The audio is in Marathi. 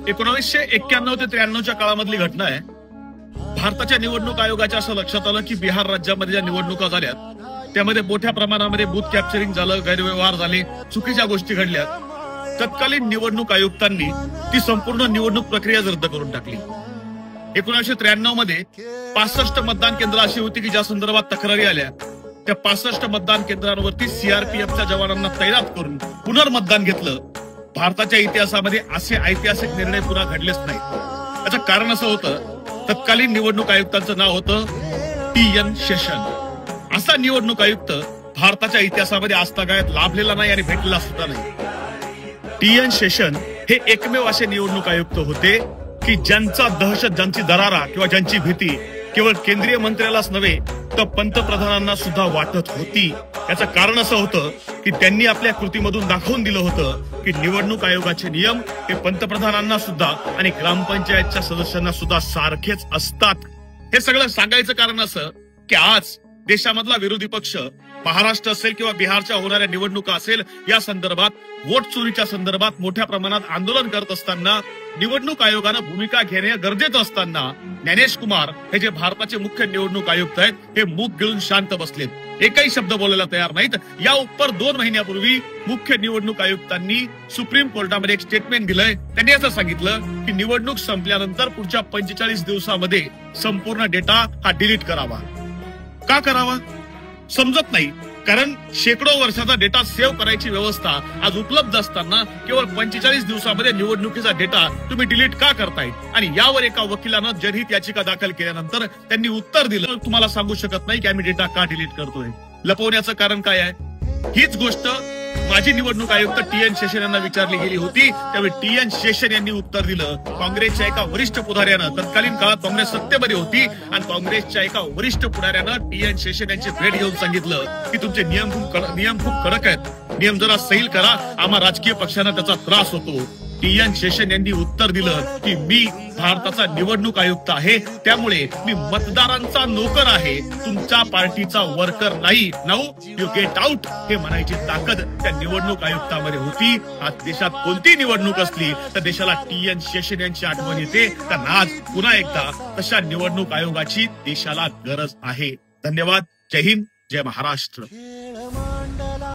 1991 ते 93च्या काळामधली घटना आहे. भारताच्या निवडणूक आयोगाच्या असं लक्षात आलं की बिहार राज्यामध्ये ज्या निवडणुका झाल्या त्यामध्ये मोठ्या प्रमाणामध्ये बूथ कॅप्चरिंग झालं, गैरव्यवहार झाले, चुकीच्या गोष्टी घडल्या. तत्कालीन निवडणूक आयुक्तांनी ती संपूर्ण निवडणूक प्रक्रिया रद्द करून टाकली. 1993 मध्ये 65 मतदान केंद्र अशी होती की ज्या संदर्भात तक्रारी आल्या त्या 65 मतदान केंद्रांवरती सीआरपीएफच्या जवानांना तैनात करून पुनर्मतदान घेतलं. भारताच्या इतिहासामध्ये असे ऐतिहासिक निर्णय पुन्हा घडलेच नाही. त्याचं कारण असं होतं, तत्कालीन निवडणूक आयुक्तांचं नाव होतं टी.एन. शेषन. असा निवडणूक आयुक्त भारताच्या इतिहासामध्ये आजतागायत लाभलेला नाही आणि भेटलेला सुद्धा नाही. टी.एन. शेषन हे एकमेव असे निवडणूक आयुक्त होते की ज्यांचा दहशत, ज्यांची दरारा किंवा ज्यांची भीती केवळ केंद्रीय मंत्र्यालाच नव्हे तर पंतप्रधानांना सुद्धा वाटत होती. याचं कारण असं होतं की त्यांनी आपल्या कृतीमधून दाखवून दिलं होतं की निवडणूक आयोगाचे नियम हे पंतप्रधानांना सुद्धा आणि ग्रामपंचायतच्या सदस्यांना सुद्धा सारखेच असतात. हे सगळं सांगायचं कारण असं की आज देशामधला विरोधी पक्ष महाराष्ट्र असेल किंवा बिहारच्या होणाऱ्या निवडणुका असेल या संदर्भात, वोट चोरीच्या संदर्भात मोठ्या प्रमाणात आंदोलन करत असताना, निवडणूक आयोगानं भूमिका घेणे गरजेचं असताना ज्ञानेश कुमार हे जे भारताचे मुख्य निवडणूक आयुक्त आहेत हे मूग गिळून शांत बसलेत. एकही शब्द बोलायला तयार नाहीत. या उपर 2 महिन्यापूर्वी मुख्य निवडणूक आयुक्तांनी सुप्रीम कोर्टामध्ये एक स्टेटमेंट दिलंय. त्यांनी असं सांगितलं की निवडणूक संपल्यानंतर पुढच्या 45 दिवसामध्ये संपूर्ण डेटा हा डिलीट करावा. का करावा समजत नाही. कारण शेकडो वर्षाचा डेटा सेव्ह करायची व्यवस्था आज उपलब्ध असताना केवळ 45 दिवसामध्ये निवडणुकीचा डेटा तुम्ही डिलीट का करताय? आणि यावर एका वकिलानं जनहित याचिका दाखल केल्यानंतर त्यांनी उत्तर दिलं, तुम्हाला सांगू शकत नाही की आम्ही डेटा का डिलीट करतोय. लपवण्याचं कारण काय आहे? हीच गोष्ट माजी निवडणूक आयुक्त टी.एन. शेषन यांना विचारली गेली होती. त्यावेळी टी.एन. शेषन यांनी उत्तर दिलं. काँग्रेसच्या एका वरिष्ठ पुढाऱ्यानं, तत्कालीन काळात काँग्रेस सत्तेमध्ये होती आणि काँग्रेसच्या एका वरिष्ठ पुढाऱ्यानं टी.एन. शेषन यांची भेट घेऊन सांगितलं की तुमचे नियम खूप कडक आहेत, नियम जरा सैल करा, आम्हा राजकीय पक्षांना त्याचा त्रास होतो. टी.एन. शेषन यांनी उत्तर दिलं की मी भारताचा निवडणूक आयुक्त आहे, त्यामुळे मी मतदारांचा नोकर आहे, तुमच्या पार्टीचा वर्कर नाही. नाऊ यू गेट आउट हे म्हणायची ताकद त्या निवडणूक आयुक्तामध्ये होती. आज देशात कोणती निवडणूक असली तर देशाला टी.एन. शेषन यांची आठवण येते. तर आज पुन्हा एकदा तशा निवडणूक आयोगाची देशाला गरज आहे. धन्यवाद. जय हिंद, जय महाराष्ट्र.